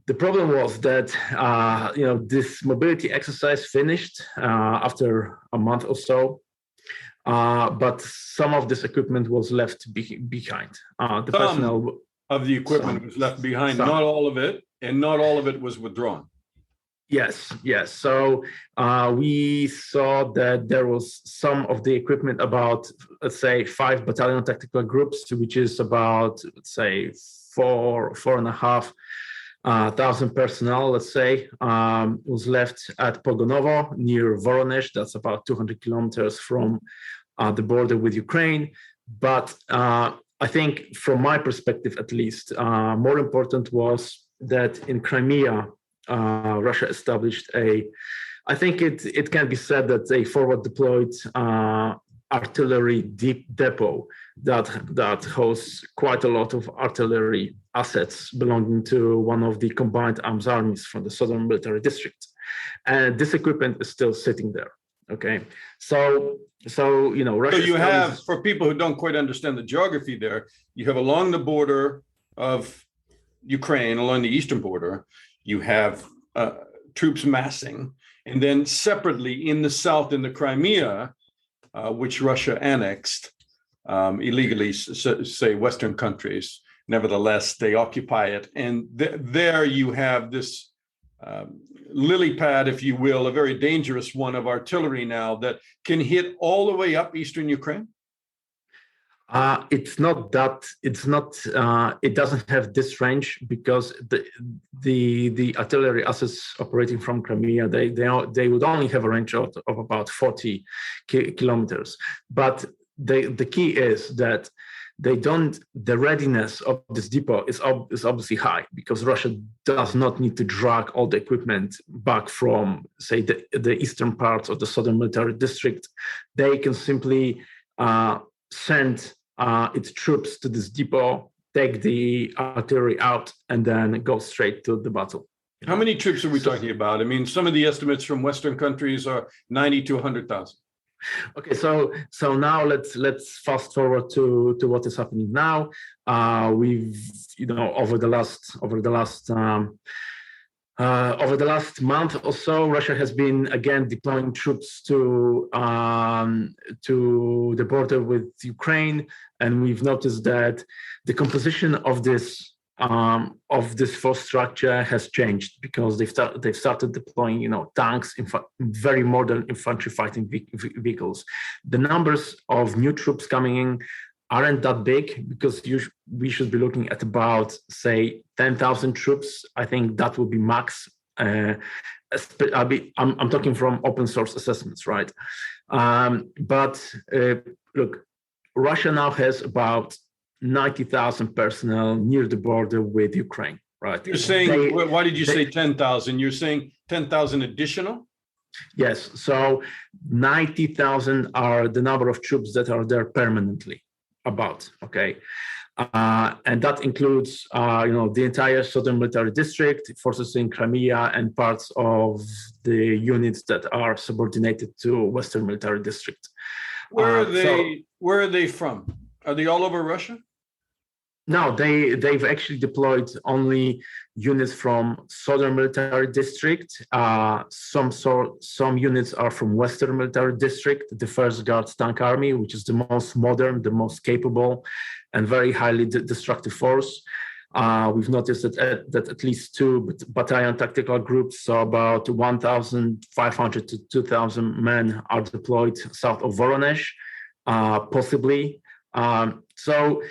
The problem was that this mobility exercise finished after a month or so, but some of this equipment was left behind. The personnel of the equipment was left behind, not all of it, and not all of it was withdrawn. Yes. So we saw that there was some of the equipment, about, let's say, 5 battalion tactical groups, which is about, let's say, 4,500 personnel, let's say, was left at Pogonovo near Voronezh. That's about 200 kilometers from the border with Ukraine. But I think, from my perspective at least, more important was that in Crimea, Russia established I think it can be said that a forward deployed artillery depot that hosts quite a lot of artillery assets belonging to one of the combined arms armies from the southern military district. And this equipment is still sitting there. Okay. So Russia. So you have, for people who don't quite understand the geography there, you have along the border of Ukraine, along the eastern border, you have troops massing, and then separately in the south, in the Crimea, which Russia annexed illegally, say Western countries. Nevertheless, they occupy it, and there you have this lily pad, if you will, a very dangerous one of artillery now that can hit all the way up eastern Ukraine. It's not that. It's not. It doesn't have this range, because the artillery assets operating from Crimea, they would only have a range of about 40 kilometers. But the key is that the readiness of this depot is obviously high, because Russia does not need to drag all the equipment back from, say, the eastern parts of the southern military district. They can simply send its troops to this depot, take the artillery out, and then go straight to the battle. How many troops are we talking about? I mean, some of the estimates from Western countries are 90 to 100,000. Okay, so now let's fast forward to what is happening now. We've over the last month or so, Russia has been again deploying troops to the border with Ukraine, and we've noticed that the composition of this force structure has changed, because they've started deploying tanks, very modern infantry fighting vehicles. The numbers of new troops coming in aren't that big, because we should be looking at about, say, 10,000 troops. I think that will be max. I'm talking from open source assessments, right? But look, Russia now has about 90,000 personnel near the border with Ukraine, right? You're saying, why did you say 10,000? You're saying 10,000 additional? Yes. So 90,000 are the number of troops that are there permanently. Okay. And that includes, the entire southern military district, forces in Crimea, and parts of the units that are subordinated to Western military district. Where are they from? Are they all over Russia? No, they've actually deployed only units from southern military district. Some units are from Western military district, the First Guards Tank Army, which is the most modern, the most capable, and very highly destructive force. We've noticed that at least 2 battalion tactical groups, so about 1,500 to 2,000 men, are deployed south of Voronezh, possibly. So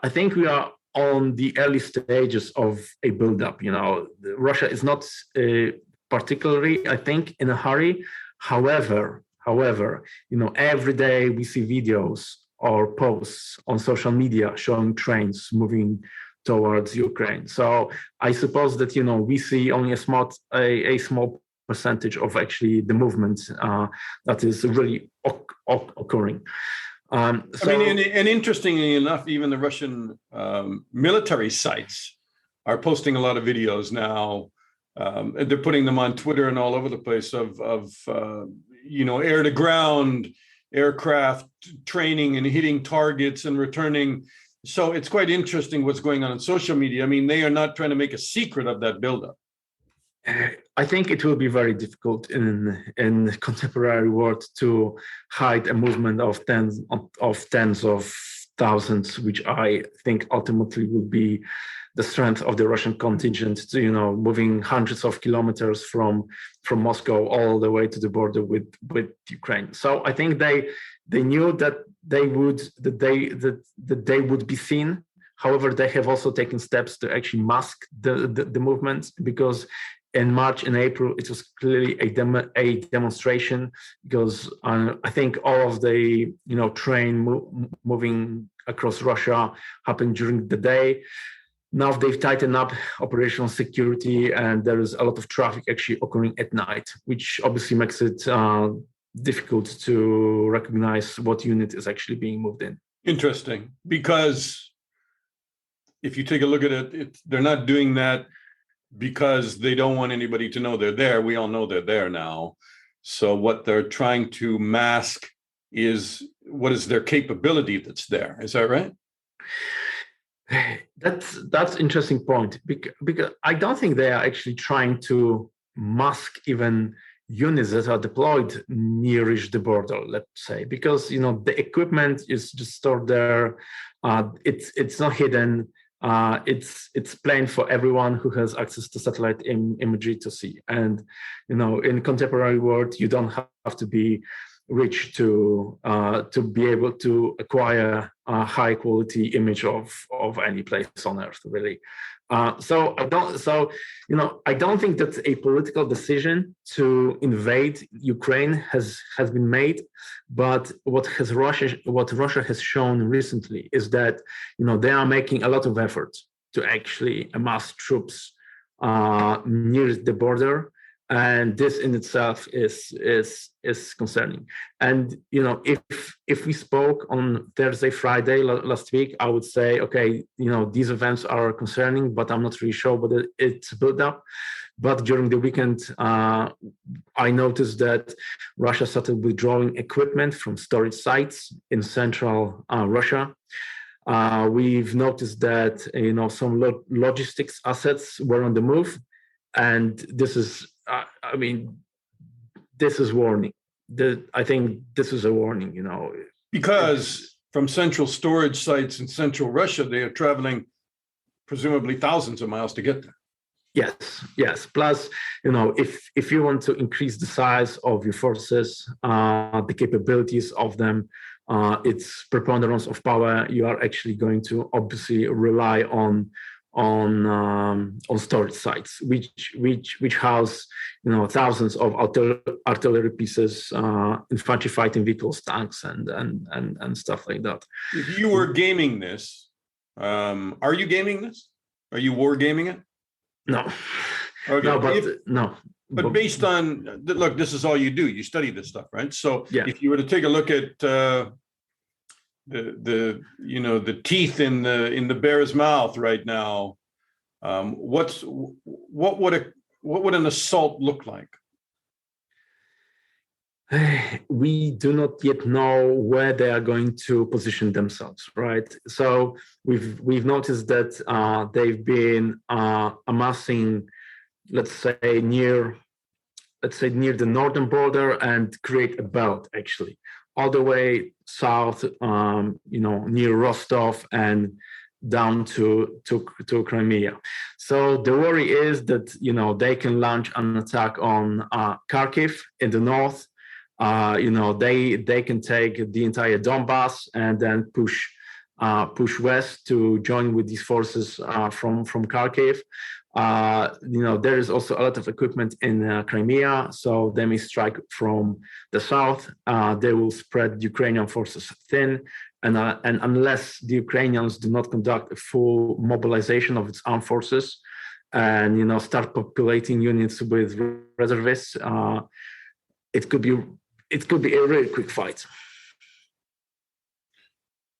I think we are on the early stages of a buildup. Russia is not particularly, I think, in a hurry. However, every day we see videos or posts on social media showing trains moving towards Ukraine. So I suppose that we see only a small percentage of actually the movement that is really occurring. And interestingly enough, even the Russian military sites are posting a lot of videos now. And they're putting them on Twitter and all over the place of air to ground aircraft training and hitting targets and returning. So it's quite interesting what's going on social media. I mean, they are not trying to make a secret of that buildup. I think it will be very difficult in contemporary world to hide a movement of tens of thousands, which I think ultimately will be the strength of the Russian contingent, moving hundreds of kilometers from Moscow all the way to the border with Ukraine. So I think they knew that they would be seen. However, they have also taken steps to actually mask the movement, because in March and April it was clearly a demonstration, because I think all of the train moving across Russia happened during the day. Now they've tightened up operational security, and there is a lot of traffic actually occurring at night, which obviously makes it difficult to recognize what unit is actually being moved in. Interesting, because if you take a look at it, they're not doing that because they don't want anybody to know they're there. We all know they're there now. So what they're trying to mask is what is their capability that's there. Is that right? That's interesting point, because I don't think they are actually trying to mask even units that are deployed near the border, let's say, because the equipment is just stored there. It's not hidden. It's plain for everyone who has access to satellite imagery to see. And in contemporary world, you don't have to be rich to be able to acquire a high quality image of any place on earth, really. So I don't think that a political decision to invade Ukraine has been made. But what Russia has shown recently is that they are making a lot of effort to actually amass troops near the border. And this in itself is concerning. And if we spoke on Thursday, Friday last week, I would say, okay, these events are concerning, but I'm not really sure whether it's built up. But during the weekend, I noticed that Russia started withdrawing equipment from storage sites in central Russia. We've noticed that some logistics assets were on the move, and this is. This is warning. I think this is a warning, Because from central storage sites in central Russia, they are traveling presumably thousands of miles to get there. Yes. Plus, if you want to increase the size of your forces, the capabilities of them, its preponderance of power, you are actually going to obviously rely on storage sites, which house thousands of artillery pieces, infantry fighting vehicles, tanks, and stuff like that. If you were gaming this, are you gaming this? Are you war gaming it? No. Okay. No. But based on look, this is all you do. You study this stuff, right? So yeah. If you were to take a look at the teeth in the bear's mouth right now, what would an assault look like? We do not yet know where they are going to position themselves, right? So we've noticed that they've been amassing, let's say near the northern border, and create a belt actually all the way south, near Rostov and down to Crimea. So the worry is that they can launch an attack on Kharkiv in the north. They can take the entire Donbass and then push push west to join with these forces from Kharkiv. There is also a lot of equipment in Crimea, so they may strike from the south. They will spread Ukrainian forces thin, and unless the Ukrainians do not conduct a full mobilization of its armed forces and start populating units with reservists, it could be a really quick fight.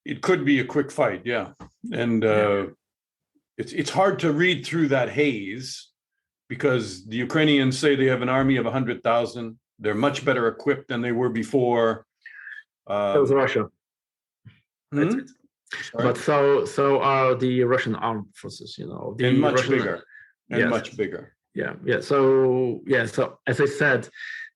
It could be a quick fight, yeah. And it's hard to read through that haze because the Ukrainians say they have an army of 100,000. They're much better equipped than they were before. That was Russia. But so are the Russian armed forces, and much bigger. And yes. Much bigger. Yeah. So as I said,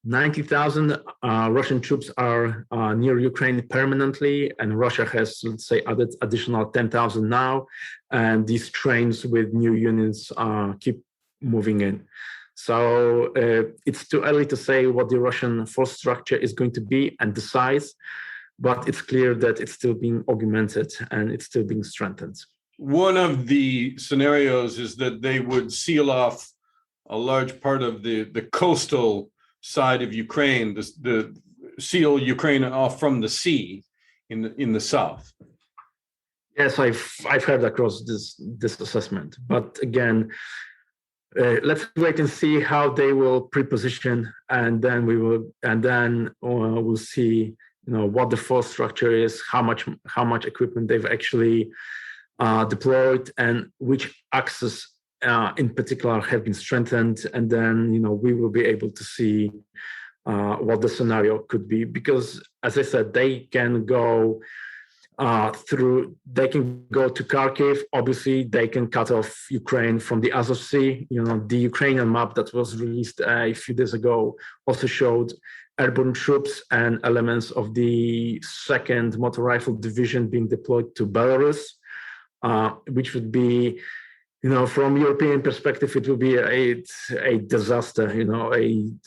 90,000 Russian troops are near Ukraine permanently, and Russia has, let's say, added additional 10,000 now, and these trains with new units keep moving in. So it's too early to say what the Russian force structure is going to be and the size, but it's clear that it's still being augmented and it's still being strengthened. One of the scenarios is that they would seal off a large part of the coastal side of Ukraine, the seal Ukraine off from the sea in the south. Yes, I've heard across this assessment, but again, let's wait and see how they will pre-position, and then we'll see what the force structure is, how much equipment they've actually deployed, and which axes in particular have been strengthened, and then we will be able to see what the scenario could be, because as I said, they can go to Kharkiv. Obviously they can cut off Ukraine from the Azov Sea. The Ukrainian map that was released a few days ago also showed airborne troops and elements of the 2nd Motor Rifle Division being deployed to Belarus, which would be, from European perspective, it will be a disaster.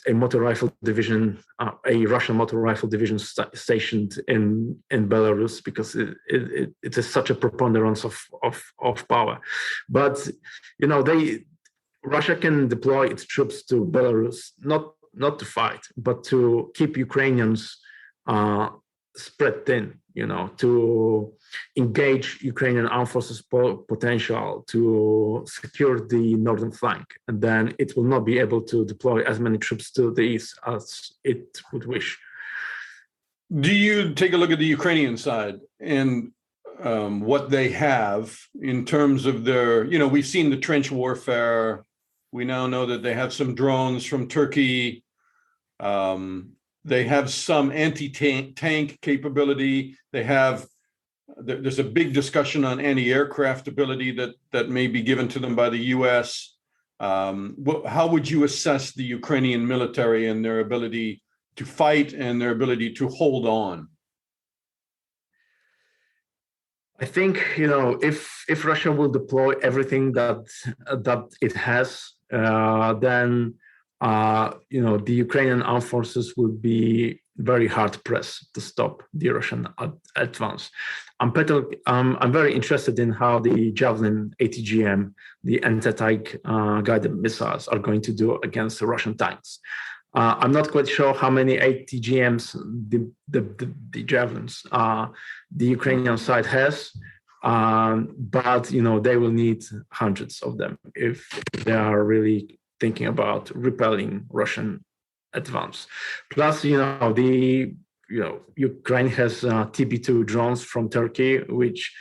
A motor rifle division, a Russian motor rifle division stationed in Belarus, because it is such a preponderance of power. But Russia can deploy its troops to Belarus not to fight, but to keep Ukrainians spread thin, to engage Ukrainian armed forces potential to secure the northern flank, and then it will not be able to deploy as many troops to the east as it would wish. Do you take a look at the Ukrainian side and what they have in terms of their, we've seen the trench warfare. We now know that they have some drones from Turkey. They have some anti-tank capability. There's a big discussion on anti-aircraft ability that may be given to them by the U.S. How would you assess the Ukrainian military and their ability to fight and their ability to hold on? I think, if Russia will deploy everything that it has, then the Ukrainian armed forces will be very hard pressed to stop the Russian advance. I'm very interested in how the Javelin ATGM, the anti-tank guided missiles, are going to do against the Russian tanks. I'm not quite sure how many ATGMs the Javelins the Ukrainian side has, but they will need hundreds of them if they are really thinking about repelling Russian advance. Plus, Ukraine has TB2 drones from Turkey, which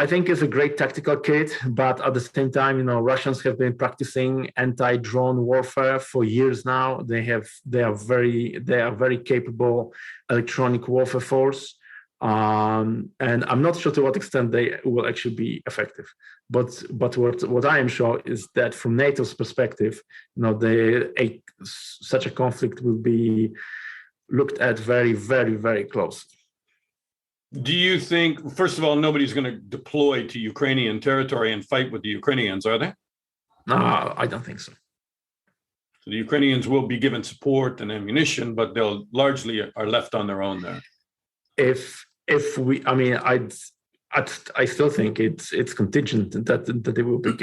I think is a great tactical kit, but at the same time, Russians have been practicing anti-drone warfare for years now. They are very capable electronic warfare force. And I'm not sure to what extent they will actually be effective. But what I am sure is that from NATO's perspective, such a conflict will be looked at very, very, very closely. Do you think, first of all, nobody's going to deploy to Ukrainian territory and fight with the Ukrainians, are they? I don't think so. So the Ukrainians will be given support and ammunition, but they'll largely are left on their own there. if we, I mean, I still think it's contingent that they will be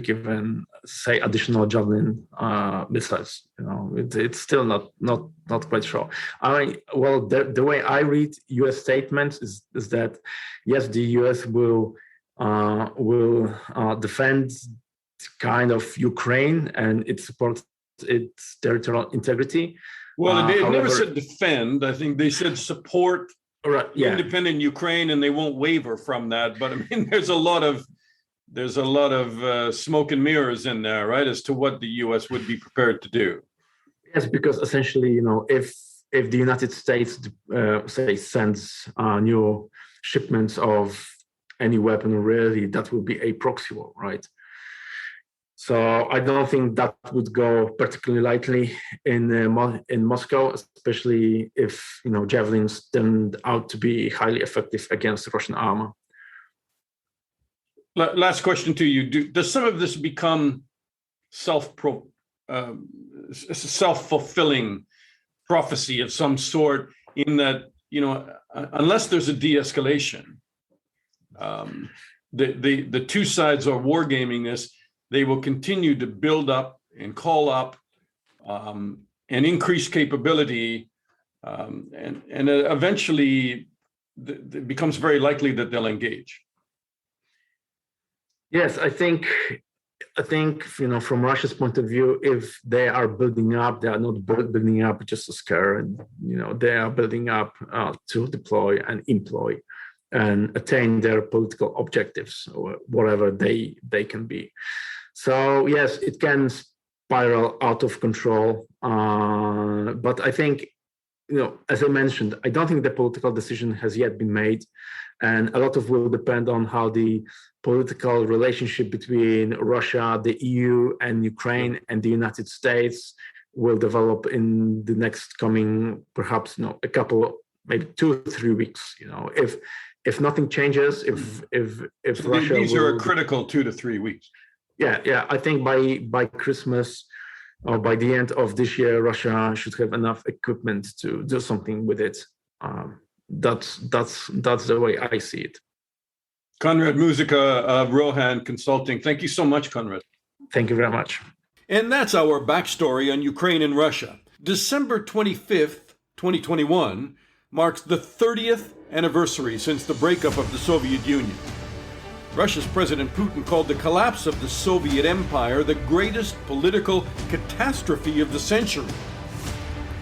given say additional Javelin missiles. You know, it's still not quite sure. I mean, well, the way I read U.S. statements is that yes, the U.S. will defend kind of Ukraine and it supports its territorial integrity. Well, they however, never said defend. I think they said support right, yeah. independent Ukraine, and they won't waver from that. But I mean, there's a lot of smoke and mirrors in there, right, as to what the U.S. would be prepared to do. Yes, because essentially, you know, if the United States say sends new shipments of any weapon, really, that will be a proxy war, right? So I don't think that would go particularly lightly in Moscow, especially if, you know, javelins turned out to be highly effective against Russian armor. Last question to you: does some of this become self-fulfilling prophecy of some sort? In that, you know, unless there's a de-escalation, the two sides are wargaming this. They will continue to build up and call up and increase capability, and eventually it becomes very likely that they'll engage. Yes, I think, you know, from Russia's point of view, if they are building up, they are not building up just to scare, and, you know, they are building up to deploy and employ and attain their political objectives, or whatever they can be. So yes, it can spiral out of control. But I think, you know, as I mentioned, I don't think the political decision has yet been made, and a lot of will depend on how the political relationship between Russia, the EU, and Ukraine and the United States will develop in the next coming, perhaps, you know, a couple, maybe 2 or 3 weeks. You know, if nothing changes, if so Russia, these are a critical 2 to 3 weeks. Yeah. I think by Christmas or by the end of this year, Russia should have enough equipment to do something with it. That's the way I see it. Konrad Muzyka of Rochan Consulting. Thank you so much, Konrad. Thank you very much. And that's our backstory on Ukraine and Russia. December 25th, 2021 marks the 30th anniversary since the breakup of the Soviet Union. Russia's President Putin called the collapse of the Soviet Empire the greatest political catastrophe of the century.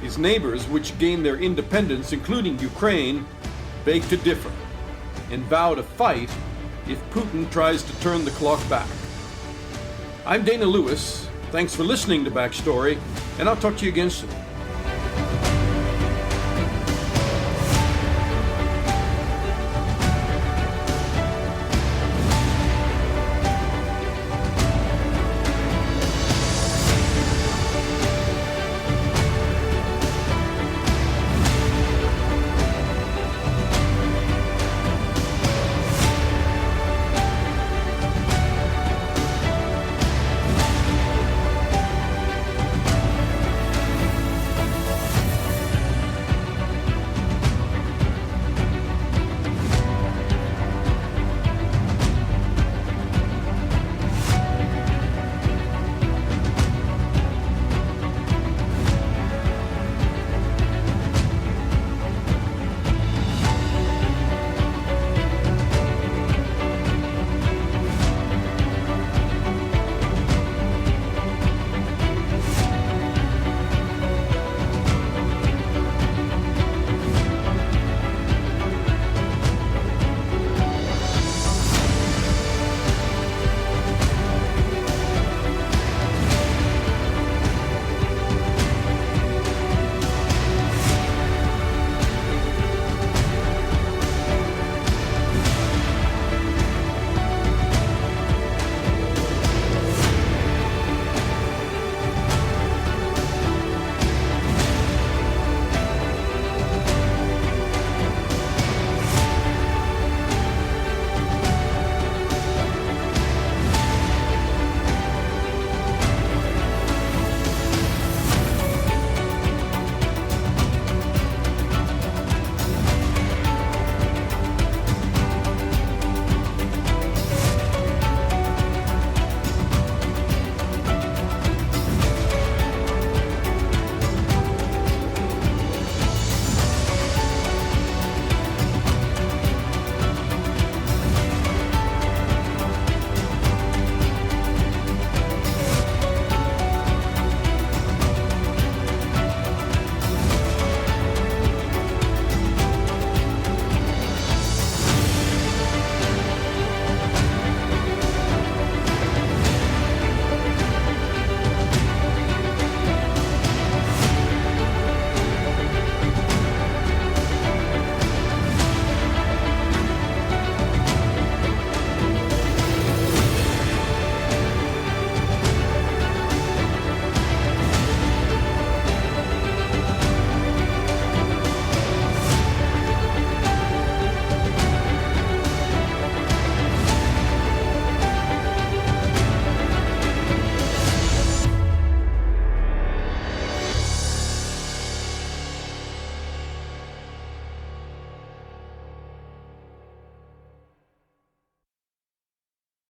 His neighbors, which gained their independence, including Ukraine, beg to differ and vow to fight if Putin tries to turn the clock back. I'm Dana Lewis. Thanks for listening to Backstory, and I'll talk to you again soon.